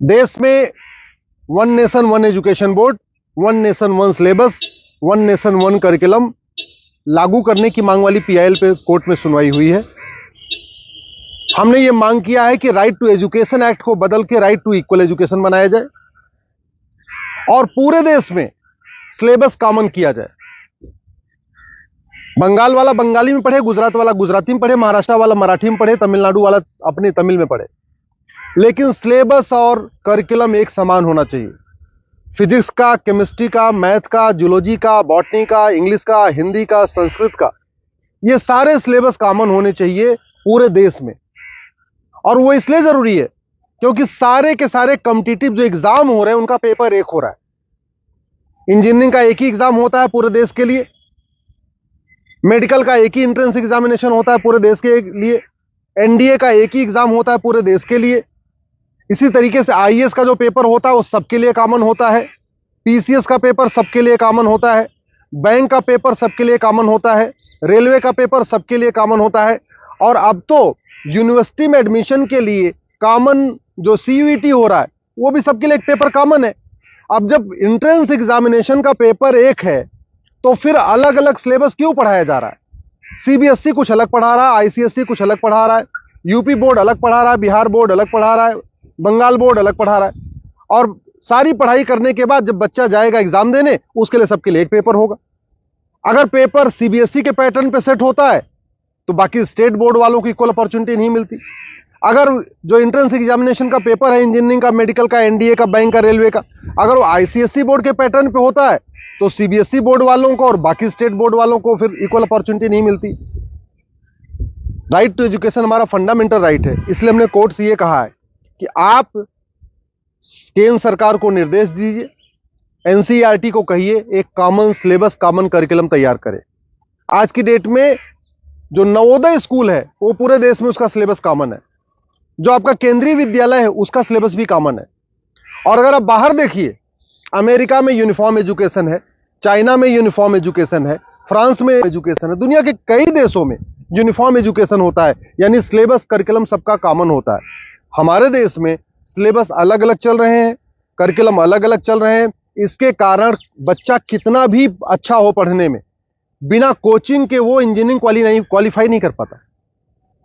देश में one nation one education board, one nation one syllabus, one nation one curriculum लागू करने की मांग वाली पीआईएल पे कोर्ट में सुनवाई हुई है। हमने ये मांग किया है कि राइट टू एजुकेशन एक्ट को बदल के राइट टू इक्वल एजुकेशन बनाया जाए और पूरे देश में सिलेबस कॉमन किया जाए। बंगाल वाला बंगाली में पढ़े, गुजरात वाला गुजराती में पढ़े, महाराष्ट्र वाला मराठी में पढ़े, तमिलनाडु वाला अपने तमिल में पढ़े, लेकिन सिलेबस और करिकुलम एक समान होना चाहिए। फिजिक्स का, केमिस्ट्री का, मैथ का, जूलॉजी का, बॉटनी का, इंग्लिश का, हिंदी का, संस्कृत का, ये सारे सिलेबस कॉमन होने चाहिए पूरे देश में। और वो इसलिए जरूरी है क्योंकि सारे के सारे कॉम्पिटिटिव जो एग्जाम हो रहे हैं उनका पेपर एक हो रहा है। इंजीनियरिंग का एक ही एग्जाम होता है पूरे देश के लिए, मेडिकल का एक ही एंट्रेंस एग्जामिनेशन होता है पूरे देश के लिए, एनडीए का एक ही एग्जाम होता है पूरे देश के लिए। इसी तरीके से आईएएस का जो पेपर होता है वो सबके लिए कॉमन होता है, पीसीएस का पेपर सबके लिए कॉमन होता है, बैंक का पेपर सबके लिए कॉमन होता है, रेलवे का पेपर सबके लिए कॉमन होता है। और अब तो यूनिवर्सिटी में एडमिशन के लिए कॉमन जो सीयूईटी हो रहा है वो भी सबके लिए एक पेपर कॉमन है। अब जब एंट्रेंस एग्जामिनेशन का पेपर एक है तो फिर अलग अलग सिलेबस क्यों पढ़ाया जा रहा है? सीबीएसई कुछ अलग पढ़ा रहा है, आईसीएसई कुछ अलग पढ़ा रहा है, यूपी बोर्ड अलग पढ़ा रहा है, बिहार बोर्ड अलग पढ़ा रहा है, बंगाल बोर्ड अलग पढ़ा रहा है। और सारी पढ़ाई करने के बाद जब बच्चा जाएगा एग्जाम देने, उसके लिए सबके लिए एक पेपर होगा। अगर पेपर सीबीएसई के पैटर्न पे सेट होता है तो बाकी स्टेट बोर्ड वालों को इक्वल अपॉर्चुनिटी नहीं मिलती। अगर जो एंट्रेंस एग्जामिनेशन का पेपर है इंजीनियरिंग का, मेडिकल का, एनडीए का, बैंक का, रेलवे का, अगर वो आईसीएसई बोर्ड के पैटर्न पे होता है तो सीबीएसई बोर्ड वालों को और बाकी स्टेट बोर्ड वालों को फिर इक्वल अपॉर्चुनिटी नहीं मिलती। राइट टू एजुकेशन हमारा फंडामेंटल राइट है, इसलिए हमने कोर्ट से ये कहा है कि आप केंद्र सरकार को निर्देश दीजिए, एनसीईआरटी को कहिए एक कॉमन सिलेबस, कॉमन करिकुलम तैयार करे। आज की डेट में जो नवोदय स्कूल है वो पूरे देश में उसका सिलेबस कॉमन है, जो आपका केंद्रीय विद्यालय है उसका सिलेबस भी कॉमन है। और अगर आप बाहर देखिए, अमेरिका में यूनिफॉर्म एजुकेशन है, चाइना में यूनिफॉर्म एजुकेशन है, फ्रांस में एजुकेशन है, दुनिया के कई देशों में यूनिफॉर्म एजुकेशन होता है, यानी सिलेबस करिकुलम सबका कॉमन होता है। हमारे देश में सिलेबस अलग अलग चल रहे हैं, करिकुलम अलग अलग चल रहे हैं। इसके कारण बच्चा कितना भी अच्छा हो पढ़ने में, बिना कोचिंग के वो इंजीनियरिंग क्वालिफाई नहीं कर पाता,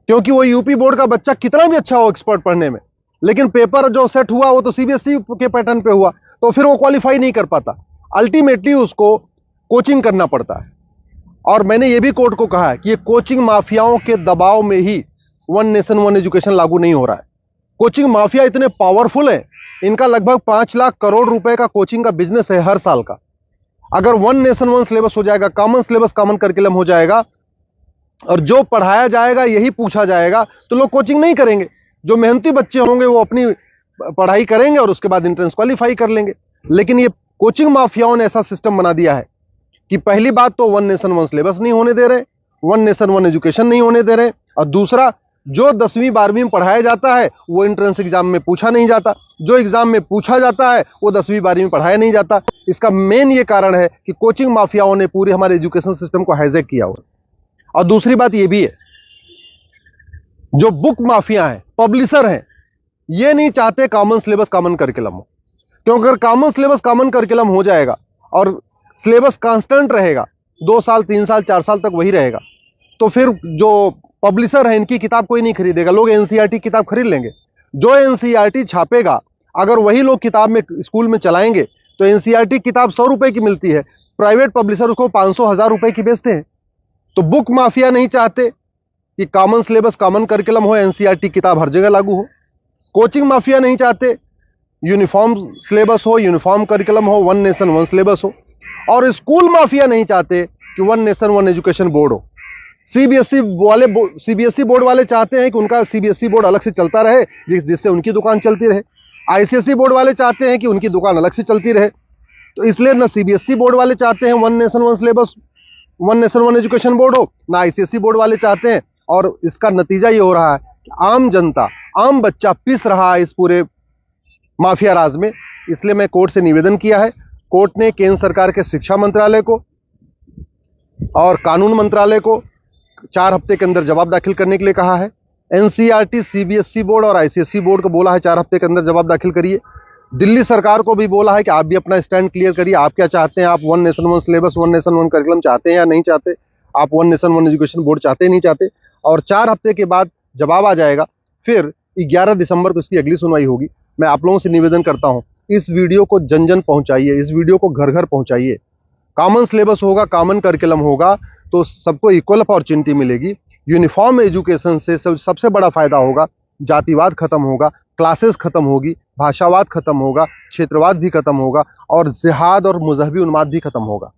क्योंकि वो यूपी बोर्ड का बच्चा कितना भी अच्छा हो एक्सपर्ट पढ़ने में, लेकिन पेपर जो सेट हुआ वो तो सीबीएसई के पैटर्न पे हुआ, तो फिर वो क्वालिफाई नहीं कर पाता। अल्टीमेटली उसको कोचिंग करना पड़ता है। और मैंने ये भी कोर्ट को कहा है कि ये कोचिंग माफियाओं के दबाव में ही वन नेशन वन एजुकेशन लागू नहीं हो रहा है। कोचिंग माफिया इतने पावरफुल है, इनका लगभग 5 लाख करोड़ रुपए का कोचिंग का बिजनेस है हर साल का। अगर वन नेशन वन सिलेबस हो जाएगा, कॉमन सिलेबस, कॉमन करिकुलम हो जाएगा और जो पढ़ाया जाएगा यही पूछा जाएगा, तो लोग कोचिंग नहीं करेंगे। जो मेहनती बच्चे होंगे वो अपनी पढ़ाई करेंगे और उसके बाद एंट्रेंस क्वालिफाई कर लेंगे। लेकिन ये कोचिंग माफियाओं ने ऐसा सिस्टम बना दिया है कि पहली बात तो वन नेशन वन सिलेबस नहीं होने दे रहे, वन नेशन वन एजुकेशन नहीं होने दे रहे, और दूसरा जो 10वीं 12वीं में पढ़ाया जाता है वो एंट्रेंस एग्जाम में पूछा नहीं जाता, जो एग्जाम में पूछा जाता है वो 10वीं 12वीं में पढ़ाया नहीं जाता। इसका मेन ये कारण है कि कोचिंग माफियाओं ने पूरे हमारे एजुकेशन सिस्टम को हाईजैक किया हुआ। और दूसरी बात ये भी है, जो बुक माफिया हैं, पब्लिशर हैं, ये नहीं चाहते कॉमन सिलेबस कॉमन करिकुलम हो, क्योंकि अगर कॉमन सिलेबस कॉमन करिकुलम हो जाएगा और सिलेबस कांस्टेंट रहेगा, 2 साल 3 साल 4 साल तक वही रहेगा, तो फिर जो पब्लिशर है इनकी किताब कोई नहीं खरीदेगा, लोग एनसीईआरटी किताब खरीद लेंगे। जो एनसीईआरटी छापेगा अगर वही लोग किताब में स्कूल में चलाएंगे तो एनसीईआरटी किताब 100 रुपए की मिलती है, प्राइवेट पब्लिशर उसको 500-1000 रुपए की बेचते हैं। तो बुक माफिया नहीं चाहते कि कॉमन सिलेबस कॉमन करिकुलम हो, एनसीईआरटी किताब हर जगह लागू हो। कोचिंग माफिया नहीं चाहते यूनिफॉर्म सिलेबस हो, यूनिफॉर्म करिकुलम हो, वन नेशन वन सिलेबस हो। और स्कूल माफिया नहीं चाहते कि one nation one education board हो। सीबीएसई बोर्ड वाले चाहते हैं कि उनका सीबीएसई बोर्ड अलग से चलता रहे, जिससे उनकी दुकान चलती रहे। आईसीएसई बोर्ड वाले चाहते हैं कि उनकी दुकान अलग से चलती रहे। तो इसलिए ना सीबीएसई बोर्ड वाले चाहते हैं one nation one syllabus, one nation one education board हो, ना आईसीएसई बोर्ड वाले चाहते हैं। और इसका नतीजा ये हो रहा है कि आम जनता, आम बच्चा पिस रहा है इस पूरे माफिया राज में। इसलिए मैं कोर्ट से निवेदन किया है। कोर्ट ने केंद्र सरकार के शिक्षा मंत्रालय को और कानून मंत्रालय को 4 हफ्ते के अंदर जवाब दाखिल करने के लिए कहा है। एनसीईआरटी, सीबीएसई बोर्ड और आईसीएसई बोर्ड को बोला है 4 हफ्ते के अंदर जवाब दाखिल करिए। दिल्ली सरकार को भी बोला है कि आप भी अपना स्टैंड क्लियर करिए, आप क्या चाहते हैं, आप one nation one syllabus, one nation one curriculum चाहते हैं या नहीं चाहते, आप one nation one education board चाहते हैं नहीं चाहते। और 4 हफ्ते के बाद जवाब आ जाएगा, फिर 11 दिसंबर को इसकी अगली सुनवाई होगी। मैं आप लोगों से निवेदन करता हूं, इस वीडियो को जन जन पहुंचाइए, इस वीडियो को घर घर पहुंचाइए। कॉमन सिलेबस होगा, कॉमन करिकुलम होगा तो सबको इक्वल अपॉर्चुनिटी मिलेगी। यूनिफॉर्म एजुकेशन से सबसे बड़ा फायदा होगा, जातिवाद खत्म होगा, क्लासेस खत्म होगी, भाषावाद खत्म होगा, क्षेत्रवाद भी खत्म होगा और जिहाद और मजहबी उन्माद भी खत्म होगा।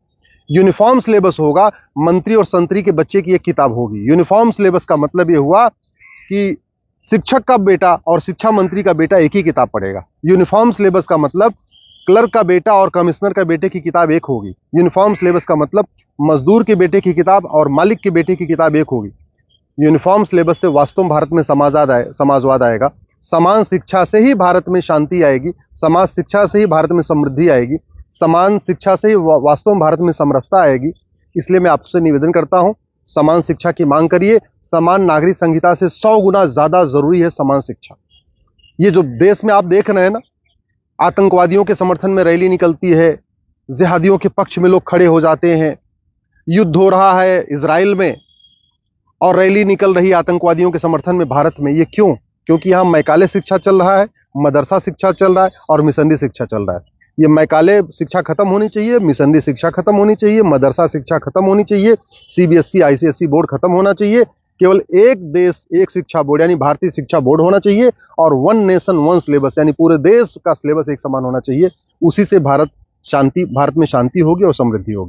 यूनिफॉर्म सिलेबस होगा, मंत्री और संतरी के बच्चे की एक किताब होगी। यूनिफॉर्म सिलेबस का मतलब ये हुआ कि शिक्षक का बेटा और शिक्षा मंत्री का बेटा एक ही किताब पढ़ेगा। यूनिफॉर्म सिलेबस का मतलब क्लर्क का बेटा और कमिश्नर का बेटे की किताब एक होगी। यूनिफॉर्म सिलेबस का मतलब मजदूर के बेटे की किताब और मालिक के बेटे की किताब एक होगी। यूनिफॉर्म सिलेबस से वास्तव में भारत में समाजवाद आएगा। समान शिक्षा से ही भारत में शांति आएगी, समाज शिक्षा से ही भारत में समृद्धि आएगी, समान शिक्षा से ही वास्तव में भारत में समरसता आएगी। इसलिए मैं आपसे निवेदन करता हूं, समान शिक्षा की मांग करिए। समान नागरिक संहिता से 100 गुना ज्यादा जरूरी है समान शिक्षा। ये जो देश में आप देख रहे हैं ना, आतंकवादियों के समर्थन में रैली निकलती है, जिहादियों के पक्ष में लोग खड़े हो जाते हैं, युद्ध हो रहा है इजराइल में और रैली निकल रही है आतंकवादियों के समर्थन में भारत में। ये क्यों? क्योंकि यहाँ मैकाले शिक्षा चल रहा है, मदरसा शिक्षा चल रहा है और मिशनरी शिक्षा चल रहा है। ये मैकाले शिक्षा खत्म होनी चाहिए, मिशनरी शिक्षा खत्म होनी चाहिए, मदरसा शिक्षा खत्म होनी चाहिए, सीबीएसई आईसीएसई बोर्ड खत्म होना चाहिए। केवल एक देश एक शिक्षा बोर्ड यानी भारतीय शिक्षा बोर्ड होना चाहिए और वन नेशन वन सिलेबस यानी पूरे देश का सिलेबस एक समान होना चाहिए। उसी से भारत में शांति होगी और समृद्धि होगी।